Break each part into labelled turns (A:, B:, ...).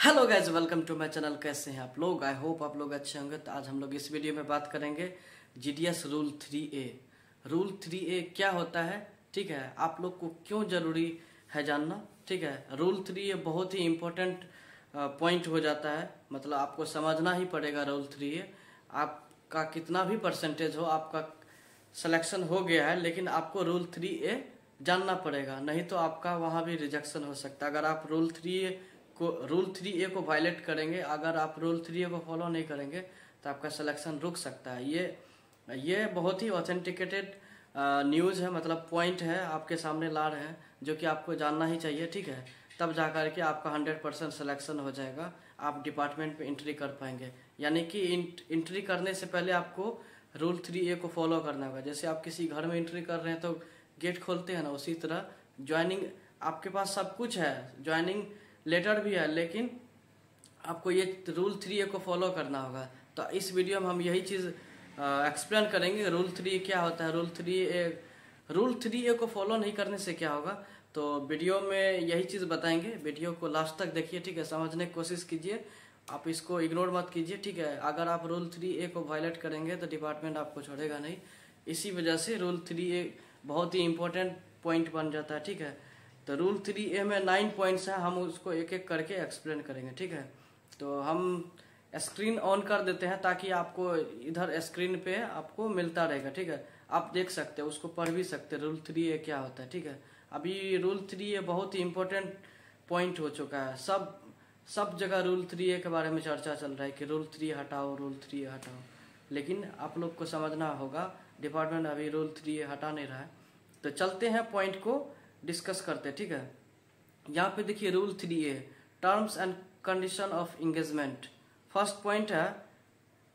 A: Hello guys, welcome to my channel. कैसे हैं आप लोग? आई होप आप लोग अच्छे होंगे। तो आज हम लोग इस वीडियो में बात करेंगे GDS rule 3A। Rule 3A क्या होता है, ठीक है, आप लोग को क्यों जरूरी है जानना, ठीक है। रूल 3A बहुत ही इम्पोर्टेंट पॉइंट हो जाता है, मतलब आपको समझना ही पड़ेगा। रूल 3A आपका कितना भी परसेंटेज हो, आपका सिलेक्शन हो गया है, लेकिन आपको रूल 3A जानना पड़ेगा, नहीं तो आपका वहाँ भी रिजेक्शन हो सकता है। अगर आप रूल 3A को वायलेट करेंगे, अगर आप रूल 3A को फॉलो नहीं करेंगे तो आपका सिलेक्शन रुक सकता है। ये बहुत ही ऑथेंटिकेटेड न्यूज़ है, मतलब पॉइंट है, आपके सामने ला रहे हैं, जो कि आपको जानना ही चाहिए, ठीक है। तब जा कर के आपका 100% सिलेक्शन हो जाएगा, आप डिपार्टमेंट पे एंट्री कर पाएंगे। यानी कि एंट्री करने से पहले आपको रूल 3A को फॉलो करना होगा। जैसे आप किसी घर में एंट्री कर रहे हैं तो गेट खोलते हैं ना, उसी तरह ज्वाइनिंग, आपके पास सब कुछ है, ज्वाइनिंग लेटर भी है, लेकिन आपको ये रूल 3A को फॉलो करना होगा। तो इस वीडियो में हम यही चीज़ एक्सप्लेन करेंगे, रूल 3A क्या होता है। रूल 3A को फॉलो नहीं करने से क्या होगा, तो वीडियो में यही चीज़ बताएंगे। वीडियो को लास्ट तक देखिए, ठीक है, समझने की कोशिश कीजिए, आप इसको इग्नोर मत कीजिए, ठीक है। अगर आप रूल 3A को वायलेट करेंगे तो डिपार्टमेंट आपको छोड़ेगा नहीं। इसी वजह से रूल 3A बहुत ही इम्पोर्टेंट पॉइंट बन जाता है, ठीक है। तो रूल 3A में 9 पॉइंट्स हैं, हम उसको एक एक करके एक्सप्लेन करेंगे, ठीक है। तो हम स्क्रीन ऑन कर देते हैं ताकि आपको इधर स्क्रीन पे आपको मिलता रहेगा, ठीक है। आप देख सकते हैं, उसको पढ़ भी सकते हैं, रूल 3A क्या होता है, ठीक है। अभी रूल 3A बहुत ही इम्पोर्टेंट पॉइंट हो चुका है, सब जगह रूल 3A के बारे में चर्चा चल रहा है कि रूल 3 हटाओ, रूल 3 हटाओ, लेकिन आप लोग को समझना होगा डिपार्टमेंट अभी रूल 3 हटा नहीं रहा है। तो चलते हैं पॉइंट को डिस्कस करते हैं, ठीक है। यहाँ पे देखिए rule 3A terms and condition of engagement. First point है,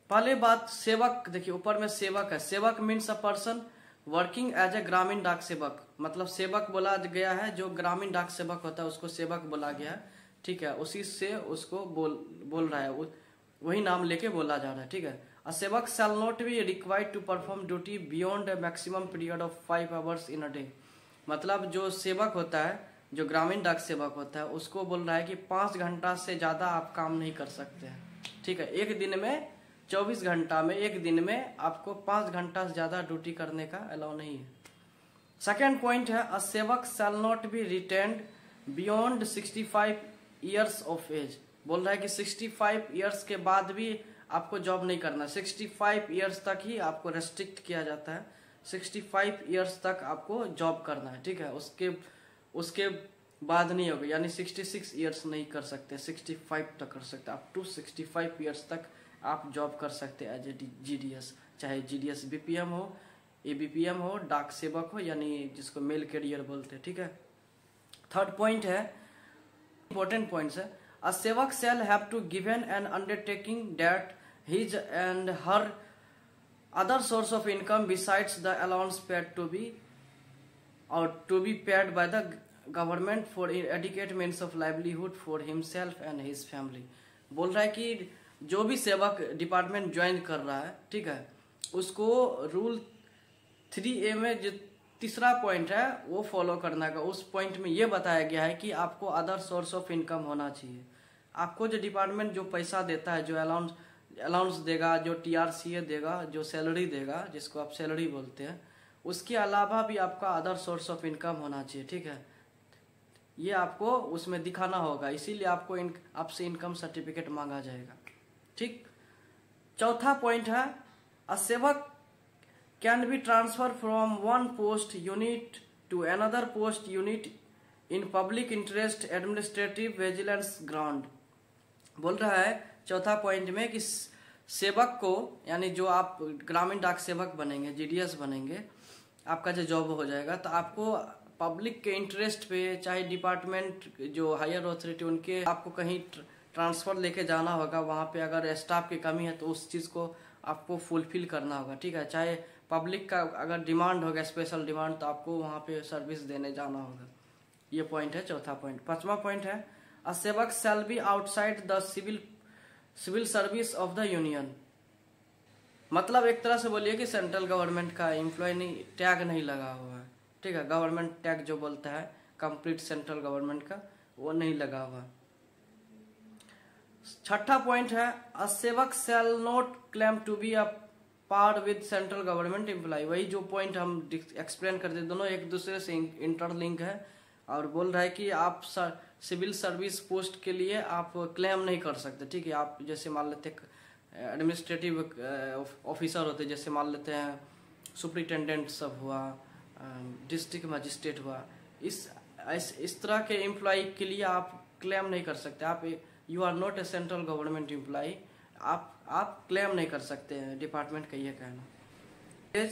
A: पहले बात सेवक, देखिए ऊपर में सेवक है। Sevak means a person working as a gramin डाक सेवक, मतलब सेवक बोला गया है, जो ग्रामीण डाक सेवक होता है उसको सेवक बोला गया है, ठीक है। उसी से उसको बोल रहा है, वही नाम लेके बोला जा रहा है, ठीक है। A sevak shall not be required to perform duty beyond a maximum period of 5 hours in a day. मतलब जो सेवक होता है, जो ग्रामीण डाक सेवक होता है, उसको बोल रहा है कि 5 घंटा से ज्यादा आप काम नहीं कर सकते हैं, ठीक है। एक दिन में 24 घंटा में, एक दिन में आपको 5 घंटा से ज्यादा ड्यूटी करने का अलाउ नहीं है। सेकेंड पॉइंट है, a sevak shall not be retained beyond 65 years of age. बोल रहा है कि 65 ईयर्स के बाद भी आपको जॉब नहीं करना। 65 ईयर्स तक ही आपको रेस्ट्रिक्ट किया जाता है, 65 ईयर्स तक आपको जॉब करना है, ठीक है। उसके बाद नहीं होगा, यानी 66 ईयर्स नहीं कर सकते, 65 तक कर सकते। अप टू 65 ईयर्स तक आप जॉब कर सकते हैं एज ए जीडीएस, चाहे जीडीएस बीपीएम हो, एबीपीएम हो, डाक सेवक हो, यानी जिसको मेल कैरियर बोलते हैं, ठीक है। थर्ड पॉइंट है, इंपॉर्टेंट पॉइंट्स है, a sevak shall have to given an undertaking that his and her other source of income besides the allowance paid to be paid by the government for adequate means of livelihood for himself and his family। बोल रहा है कि जो भी सेवक department join कर रहा है, ठीक है, उसको रूल 3A में जो तीसरा पॉइंट है वो फॉलो करना है। उस पॉइंट में ये बताया गया है कि आपको अदर सोर्स ऑफ इनकम होना चाहिए। आपको जो डिपार्टमेंट जो पैसा देता है, जो अलाउंस देगा, जो TRCA देगा, जो सैलरी देगा, जिसको आप सैलरी बोलते हैं, उसके अलावा भी आपका अदर सोर्स ऑफ इनकम होना चाहिए, ठीक है। ये आपको उसमें दिखाना होगा, इसीलिए आपको आपसे इनकम सर्टिफिकेट मांगा जाएगा, ठीक। चौथा पॉइंट है, a sevak can be transfer from one post unit to another post unit in public interest administrative vigilance ground. बोल रहा है चौथा पॉइंट में कि सेवक को, यानी जो आप ग्रामीण डाक सेवक बनेंगे, जीडीएस बनेंगे, आपका जो जॉब हो जाएगा, तो आपको पब्लिक के इंटरेस्ट पे, चाहे डिपार्टमेंट जो हायर अथॉरिटी उनके, आपको कहीं ट्रांसफर लेके जाना होगा, वहाँ पे अगर स्टाफ की कमी है तो उस चीज़ को आपको फुलफिल करना होगा, ठीक है। चाहे पब्लिक का अगर डिमांड होगा, स्पेशल डिमांड, तो आपको वहाँ पे सर्विस देने जाना होगा। ये पॉइंट है, चौथा पॉइंट। पांचवा पॉइंट है, a sevak shall be outside the civil service of the union. मतलब एक तरह से बोलिए कि सेंट्रल गवर्नमेंट का एम्प्लॉय नहीं, टैग नहीं लगा हुआ है, ठीक है। गवर्नमेंट टैग जो बोलता है कंप्लीट सेंट्रल गवर्नमेंट का, वो नहीं लगा हुआ। छठा पॉइंट है a sevak shall not claim to be a part with central government employee. वही जो पॉइंट हम एक्सप्लेन करते, दोनों एक दूसरे से इंटरलिंक है। और बोल रहा है कि आप सिविल सर्विस पोस्ट के लिए आप क्लेम नहीं कर सकते, ठीक है। आप जैसे मान लेते एडमिनिस्ट्रेटिव ऑफिसर होते, जैसे मान लेते हैं सुपरिटेंडेंट सब हुआ, डिस्ट्रिक्ट मजिस्ट्रेट हुआ, इस तरह के एम्प्लॉय के लिए आप क्लेम नहीं कर सकते। आप you are not a central government employee, आप क्लेम नहीं कर सकते हैं, डिपार्टमेंट का ये कहना।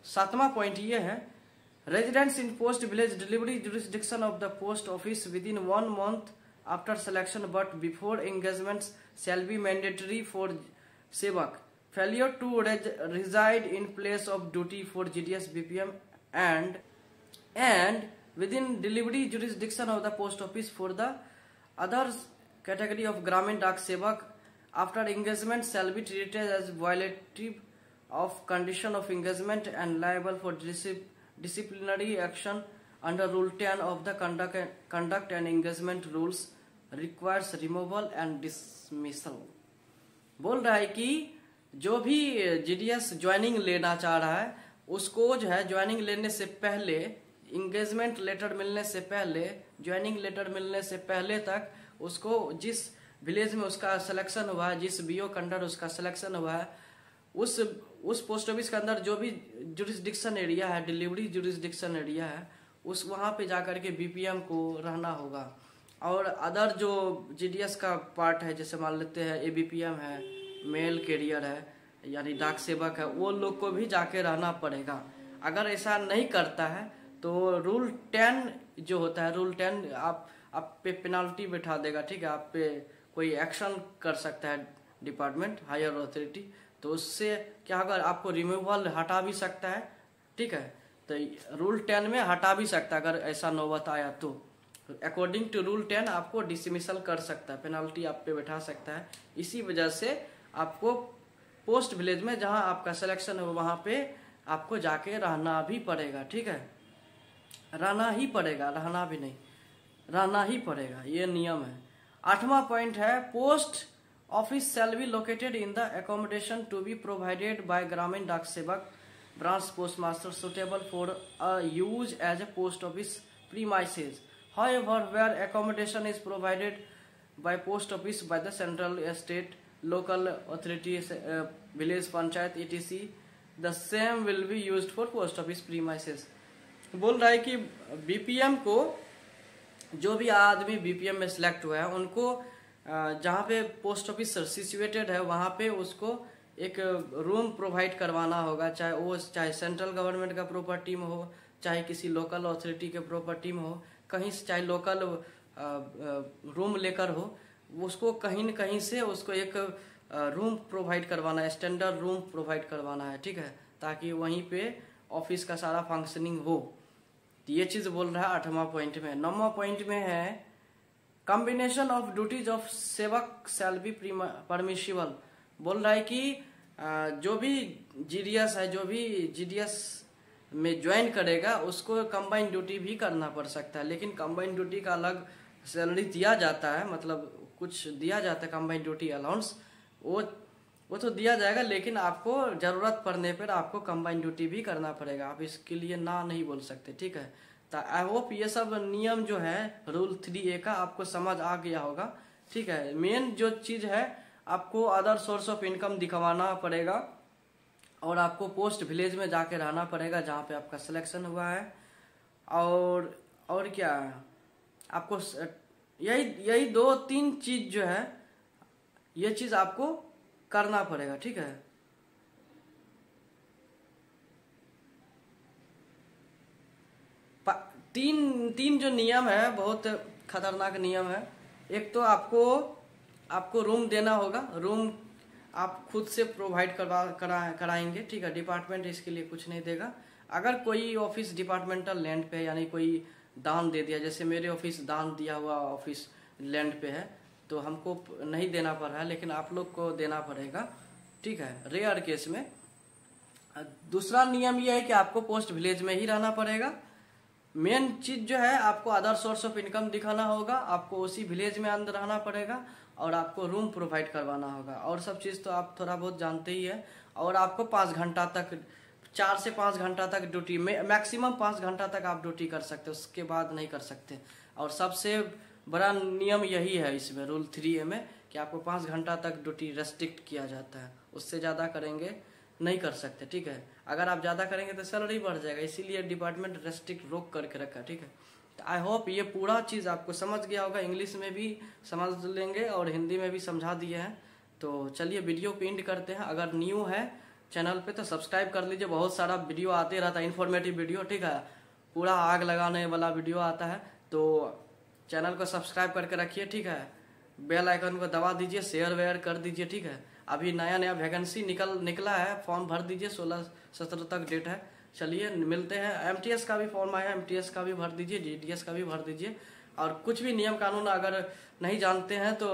A: सातवां पॉइंट ये है residents in post village delivery jurisdiction of the post office within 1 month after selection but before engagement shall be mandatory for sevak. Failure to reside in place of duty for GDS BPM and within delivery jurisdiction of the post office for the other category of Gramin Dak Sevak after engagement shall be treated as violative of condition of engagement and liable for disciplinary action under Rule 10 of the Conduct and Engagement Rules requires removal and dismissal। बोल रहा है कि जो भी GDS joining लेना चाह रहा है उसको जो है ज्वाइनिंग लेने से पहले, इंगेजमेंट लेटर मिलने से पहले, ज्वाइनिंग लेटर मिलने से पहले तक उसको जिस विलेज में उसका सिलेक्शन हुआ है, जिस बीओ के अंडर उसका सिलेक्शन हुआ है, उस पोस्ट ऑफिस के अंदर जो भी जुरिस्डिक्शन एरिया है, डिलीवरी जुरिस्डिक्शन एरिया है, उस वहाँ पे जाकर के बीपीएम को रहना होगा। और अदर जो जीडीएस का पार्ट है, जैसे मान लेते हैं एबीपीएम है, मेल कैरियर है, यानी डाक सेवक है, वो लोग को भी जाके रहना पड़ेगा। अगर ऐसा नहीं करता है तो रूल 10 जो होता है, रूल 10 आप पे पेनाल्टी बैठा देगा, ठीक है। आप पे कोई एक्शन कर सकता है डिपार्टमेंट, हायर अथॉरिटी, तो उससे क्या होगा, आपको रिमूवल हटा भी सकता है, ठीक है। तो रूल 10 में हटा भी सकता है अगर ऐसा नौबत आया तो अकॉर्डिंग टू रूल 10 आपको डिसमिसल कर सकता है, पेनाल्टी आप पे बैठा सकता है। इसी वजह से आपको पोस्ट विलेज में जहां आपका सिलेक्शन है वहां पे आपको जाके रहना भी पड़ेगा, ठीक है। रहना ही पड़ेगा, रहना भी नहीं, रहना ही पड़ेगा, ये नियम है। 8वां पॉइंट है post office shall be located in the accommodation to be provided by Gramin डाक Sevak branch post master suitable for a use as a post office premises. However, where accommodation is provided by post office by the central, state, local authorities, village panchayat etc, the same will be used for post office premises। बोल रहा है कि BPM को, जो भी आदमी BPM में select हुआ है उनको जहाँ पे पोस्ट ऑफिस सिचुएटेड है वहाँ पे उसको एक रूम प्रोवाइड करवाना होगा, चाहे सेंट्रल गवर्नमेंट का प्रॉपर्टी में हो, चाहे किसी लोकल अथॉरिटी के प्रॉपर्टी में हो, कहीं से चाहे लोकल रूम लेकर हो, उसको कहीं न कहीं से उसको एक रूम प्रोवाइड करवाना है, स्टैंडर्ड रूम प्रोवाइड करवाना है, ठीक है, ताकि वहीं पे ऑफिस का सारा फंक्शनिंग हो। तो ये चीज बोल रहा है 8वां पॉइंट में। 9वां पॉइंट में है कॉम्बिनेशन ऑफ ड्यूटीज ऑफ सेवक शैल बी परमिशिबल। बोल रहा है कि जो भी जीडीएस है, जो भी जीडीएस में ज्वाइन करेगा उसको कंबाइंड ड्यूटी भी करना पड़ सकता है, लेकिन कंबाइंड ड्यूटी का अलग सैलरी दिया जाता है, मतलब कुछ दिया जाता है कंबाइंड ड्यूटी अलाउंस, वो तो दिया जाएगा, लेकिन आपको जरूरत पड़ने पर आपको कंबाइंड ड्यूटी भी करना पड़ेगा, आप इसके लिए ना नहीं बोल सकते, ठीक है। तो आई होप ये सब नियम जो है रूल 3A का आपको समझ आ गया होगा, ठीक है। मेन जो चीज है आपको अदर सोर्स ऑफ इनकम दिखवाना पड़ेगा और आपको पोस्ट विलेज में जाके रहना पड़ेगा जहाँ पे आपका सिलेक्शन हुआ है। और क्या आपको यही 2-3 चीज जो है ये चीज आपको करना पड़ेगा, ठीक है। तीन जो नियम है बहुत खतरनाक नियम है। एक तो आपको रूम देना होगा, रूम आप खुद से प्रोवाइड कराएंगे, ठीक है, डिपार्टमेंट इसके लिए कुछ नहीं देगा। अगर कोई ऑफिस डिपार्टमेंटल लैंड पे है, यानी कोई दान दे दिया, जैसे मेरे ऑफिस दान दिया हुआ ऑफिस लैंड पे है, तो हमको नहीं देना पड़ रहा है, लेकिन आप लोग को देना पड़ेगा, ठीक है, रेयर केस में। दूसरा नियम यह है कि आपको पोस्ट विलेज में ही रहना पड़ेगा। मेन चीज जो है आपको अदर सोर्स ऑफ इनकम दिखाना होगा, आपको उसी विलेज में अंदर रहना पड़ेगा और आपको रूम प्रोवाइड करवाना होगा, और सब चीज़ तो आप थोड़ा बहुत जानते ही है। और आपको 5 घंटा तक, 4 से 5 घंटा तक ड्यूटी में, मैक्सिमम 5 घंटा तक आप ड्यूटी कर सकते हो, उसके बाद नहीं कर सकते। और सबसे बड़ा नियम यही है इसमें रूल 3A में, कि आपको 5 घंटा तक ड्यूटी रेस्ट्रिक्ट किया जाता है, उससे ज़्यादा करेंगे नहीं कर सकते, ठीक है। अगर आप ज़्यादा करेंगे तो सैलरी बढ़ जाएगा, इसीलिए डिपार्टमेंट रेस्ट्रिक्ट रोक करके रखा है, ठीक है। तो आई होप ये पूरा चीज़ आपको समझ गया होगा, इंग्लिश में भी समझ लेंगे और हिंदी में भी समझा दिए हैं। तो चलिए वीडियो को एंड करते हैं। अगर न्यू है चैनल पे तो सब्सक्राइब कर लीजिए, बहुत सारा वीडियो आते रहता है, इन्फॉर्मेटिव वीडियो, ठीक है। पूरा आग लगाने वाला वीडियो आता है, तो चैनल को सब्सक्राइब करके रखिए, ठीक है। बेल आइकन को दबा दीजिए, शेयर वेयर कर दीजिए, ठीक है। अभी नया नया वैकेंसी निकला है, फॉर्म भर दीजिए, 16-17 तक डेट है। चलिए मिलते हैं। MTS का भी फॉर्म आया है, MTS का भी भर दीजिए, GDS का भी भर दीजिए। और कुछ भी नियम कानून अगर नहीं जानते हैं तो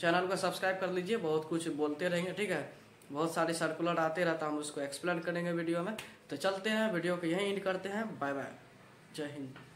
A: चैनल को सब्सक्राइब कर लीजिए, बहुत कुछ बोलते रहेंगे, ठीक है। बहुत सारे सर्कुलर आते रहता, हम उसको एक्सप्लेन करेंगे वीडियो में। तो चलते हैं, वीडियो को यहीं एंड करते हैं। बाय बाय, जय हिंद।